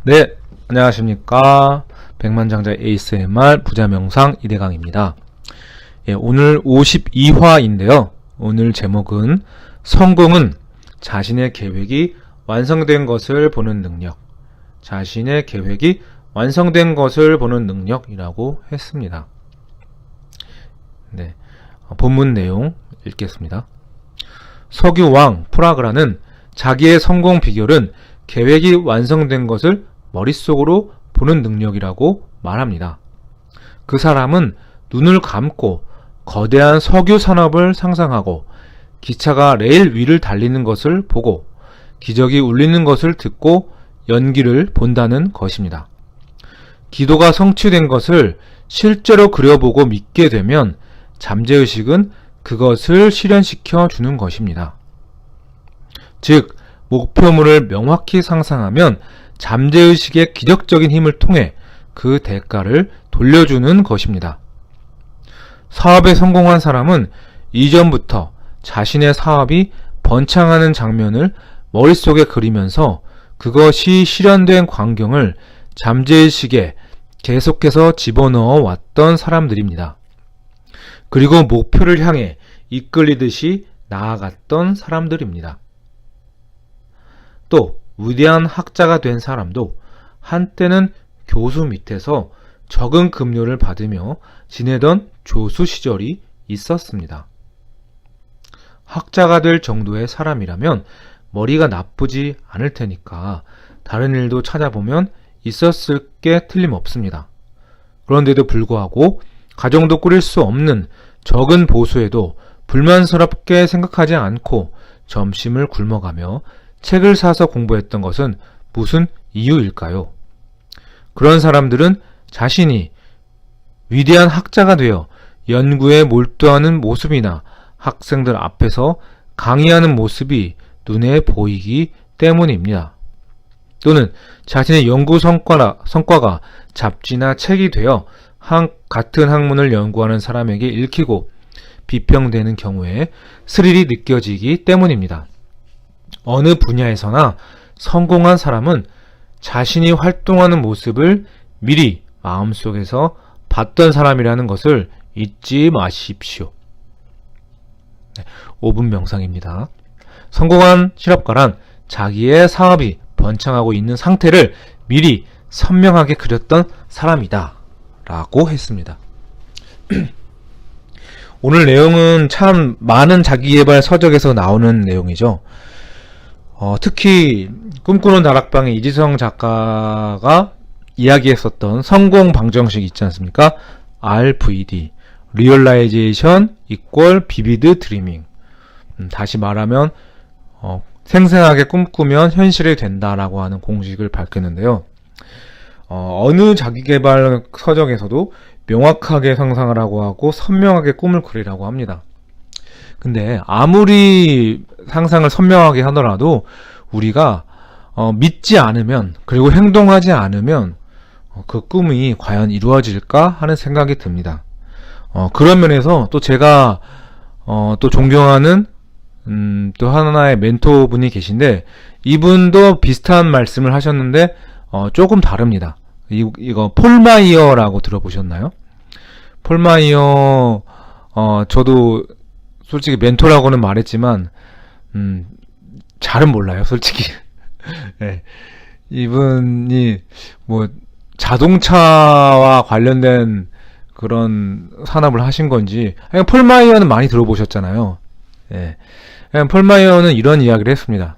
네, 안녕하십니까. 백만장자 ASMR 부자명상 이대강입니다. 오늘 52화인데요. 오늘 제목은 성공은 자신의 계획이 완성된 것을 보는 능력, 자신의 계획이 완성된 것을 보는 능력이라고 했습니다. 네, 본문 내용 읽겠습니다. 석유왕 프라그라는 자기의 성공 비결은 계획이 완성된 것을 머릿속으로 보는 능력이라고 말합니다. 그 사람은 눈을 감고 거대한 석유 산업을 상상하고 기차가 레일 위를 달리는 것을 보고 기적이 울리는 것을 듣고 연기를 본다는 것입니다. 기도가 성취된 것을 실제로 그려보고 믿게 되면 잠재의식은 그것을 실현시켜 주는 것입니다. 즉, 목표물을 명확히 상상하면 잠재의식의 기적적인 힘을 통해 그 대가를 돌려주는 것입니다. 사업에 성공한 사람은 이전부터 자신의 사업이 번창하는 장면을 머릿속에 그리면서 그것이 실현된 광경을 잠재의식에 계속해서 집어넣어 왔던 사람들입니다. 그리고 목표를 향해 이끌리듯이 나아갔던 사람들입니다. 또 위대한 학자가 된 사람도 한때는 교수 밑에서 적은 급료를 받으며 지내던 조수 시절이 있었습니다. 학자가 될 정도의 사람이라면 머리가 나쁘지 않을 테니까 다른 일도 찾아보면 있었을 게 틀림없습니다. 그런데도 불구하고 가정도 꾸릴 수 없는 적은 보수에도 불만스럽게 생각하지 않고 점심을 굶어가며 책을 사서 공부했던 것은 무슨 이유일까요? 그런 사람들은 자신이 위대한 학자가 되어 연구에 몰두하는 모습이나 학생들 앞에서 강의하는 모습이 눈에 보이기 때문입니다. 또는 자신의 연구 성과가 잡지나 책이 되어 같은 학문을 연구하는 사람에게 읽히고 비평되는 경우에 스릴이 느껴지기 때문입니다. 어느 분야에서나 성공한 사람은 자신이 활동하는 모습을 미리 마음속에서 봤던 사람이라는 것을 잊지 마십시오. 5분 명상입니다. 성공한 실업가란 자기의 사업이 번창하고 있는 상태를 미리 선명하게 그렸던 사람이다 라고 했습니다. 오늘 내용은 참 많은 자기개발 서적에서 나오는 내용이죠. 특히 꿈꾸는 다락방의 이지성 작가가 이야기했었던 성공 방정식 있지 않습니까? RVD, Realization equal Vivid Dreaming. 다시 말하면 생생하게 꿈꾸면 현실이 된다라고 하는 공식을 밝혔는데요. 어느 자기개발 서적에서도 명확하게 상상을 하고 선명하게 꿈을 그리라고 합니다. 근데 아무리 상상을 선명하게 하더라도 우리가 믿지 않으면, 그리고 행동하지 않으면 그 꿈이 과연 이루어질까 하는 생각이 듭니다. 그런 면에서 또 제가 또 존경하는 또 하나의 멘토분이 계신데 이분도 비슷한 말씀을 하셨는데 조금 다릅니다. 이거 폴 마이어라고 들어보셨나요? 폴 마이어 저도 솔직히 멘토라고는 말했지만 잘은 몰라요, 솔직히. 네. 이분이 뭐 자동차와 관련된 그런 산업을 하신 건지, 폴 마이어는 많이 들어보셨잖아요. 네. 폴 마이어는 이런 이야기를 했습니다.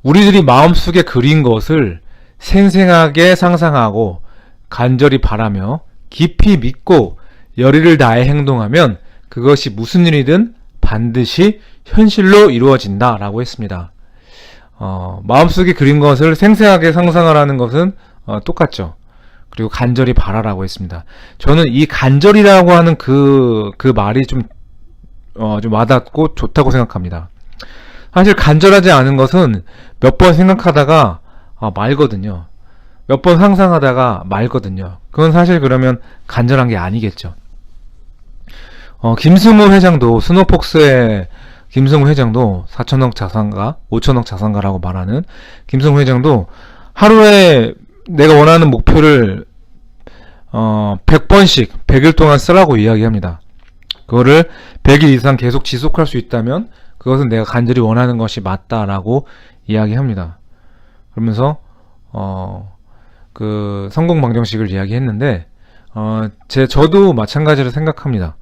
우리들이 마음속에 그린 것을 생생하게 상상하고 간절히 바라며 깊이 믿고 열의를 다해 행동하면 그것이 무슨 일이든 반드시 현실로 이루어진다 라고 했습니다. 마음속에 그린 것을 생생하게 상상하라는 것은 똑같죠. 그리고 간절히 바라라고 했습니다. 저는 이 간절이라고 하는 그 말이 좀 와닿고 좋다고 생각합니다. 사실 간절하지 않은 것은 몇 번 생각하다가 말거든요. 몇 번 상상하다가 말거든요. 그건 사실 그러면 간절한 게 아니겠죠. 김승우 회장도, 스노폭스의 김승우 회장도 4천억 자산가, 5천억 자산가라고 말하는 김승우 회장도 하루에 내가 원하는 목표를 100번씩 100일 동안 쓰라고 이야기합니다. 그거를 100일 이상 계속 지속할 수 있다면 그것은 내가 간절히 원하는 것이 맞다라고 이야기합니다. 그러면서 그 성공 방정식을 이야기했는데 저도 마찬가지로 생각합니다.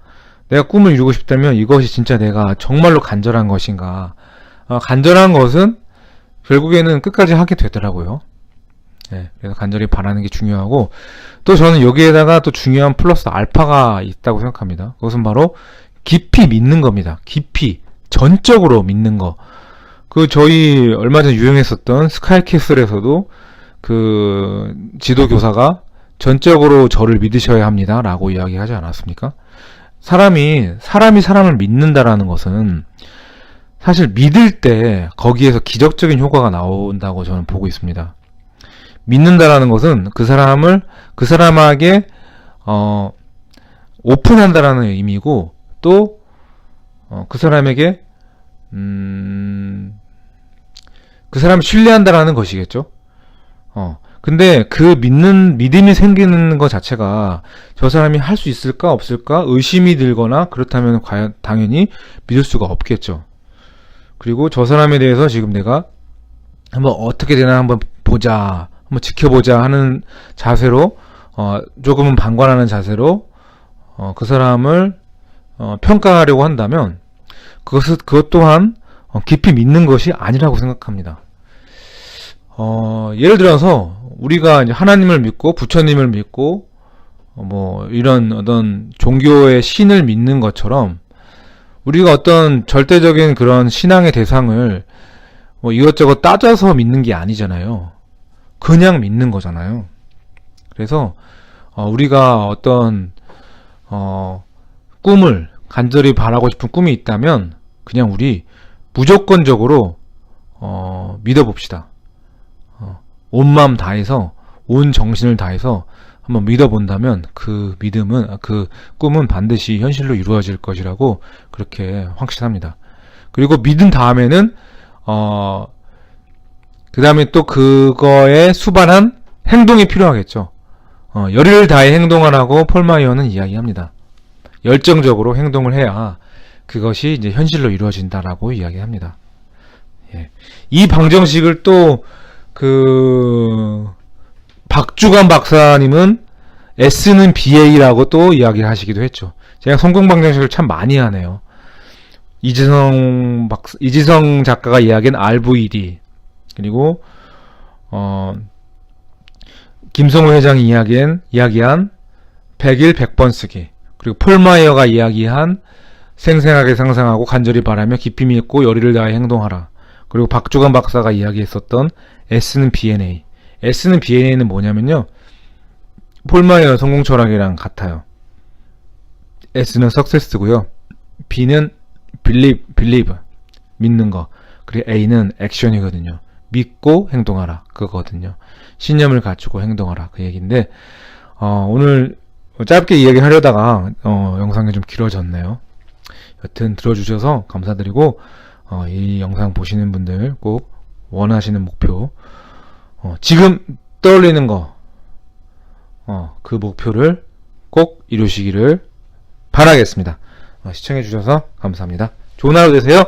내가 꿈을 이루고 싶다면 이것이 진짜 내가 정말로 간절한 것인가. 간절한 것은 결국에는 끝까지 하게 되더라고요. 네, 그래서 간절히 바라는 게 중요하고, 또 저는 여기에다가 또 중요한 플러스 알파가 있다고 생각합니다. 그것은 바로 깊이 믿는 겁니다. 깊이 전적으로 믿는 거. 저희 얼마 전에 유행했었던 스카이캐슬에서도 그 지도교사가 전적으로 저를 믿으셔야 합니다 라고 이야기하지 않았습니까? 사람이 사람을 믿는다라는 것은 사실 믿을 때 거기에서 기적적인 효과가 나온다고 저는 보고 있습니다. 믿는다라는 것은 그 사람에게 오픈한다라는 의미고, 또 그 사람에게 그 사람을 신뢰한다라는 것이겠죠. 근데 그 믿음이 생기는 것 자체가 저 사람이 할 수 있을까 없을까 의심이 들거나 그렇다면 과연 당연히 믿을 수가 없겠죠. 그리고 저 사람에 대해서 지금 내가 한번 어떻게 되나 한번 보자, 한번 지켜보자 하는 자세로, 조금은 방관하는 자세로 그 사람을 평가하려고 한다면 그것 또한 깊이 믿는 것이 아니라고 생각합니다. 예를 들어서 우리가 이제 하나님을 믿고 부처님을 믿고 이런 어떤 종교의 신을 믿는 것처럼 우리가 어떤 절대적인 그런 신앙의 대상을 이것저것 따져서 믿는 게 아니잖아요. 그냥 믿는 거잖아요. 그래서 우리가 어떤 꿈을 간절히 바라고 싶은 꿈이 있다면 그냥 우리 무조건적으로 믿어봅시다. 온 마음 다해서, 온 정신을 다해서 한번 믿어본다면 그 꿈은 반드시 현실로 이루어질 것이라고 그렇게 확신합니다. 그리고 믿은 다음에는 그 다음에 또 그거에 수반한 행동이 필요하겠죠. 열의를 다해 행동하라고 폴 마이어는 이야기합니다. 열정적으로 행동을 해야 그것이 이제 현실로 이루어진다라고 이야기합니다. 예. 이 방정식을 또 박주관 박사님은 S는 BA라고 또 이야기를 하시기도 했죠. 제가 성공 방정식을 참 많이 하네요. 이지성 작가가 이야기한 RVD, 그리고 김성호 회장이 이야기한 100일 100번 쓰기, 그리고 폴 마이어가 이야기한 생생하게 상상하고 간절히 바라며 깊이 믿고 열의를 다해 행동하라, 그리고 박주관 박사가 이야기했었던 S는 BNA. S는 BNA는 뭐냐면요, 폴 마이어 성공 철학이랑 같아요. S는 Success고요, B는 Believe, 믿는 거, 그리고 A는 Action이거든요. 믿고 행동하라, 그거거든요. 신념을 갖추고 행동하라, 그 얘기인데, 오늘 짧게 이야기하려다가 영상이 좀 길어졌네요. 여튼 들어주셔서 감사드리고, 이 영상 보시는 분들 꼭 원하시는 목표, 지금 떠올리는 거, 그 목표를 꼭 이루시기를 바라겠습니다. 시청해주셔서 감사합니다. 좋은 하루 되세요.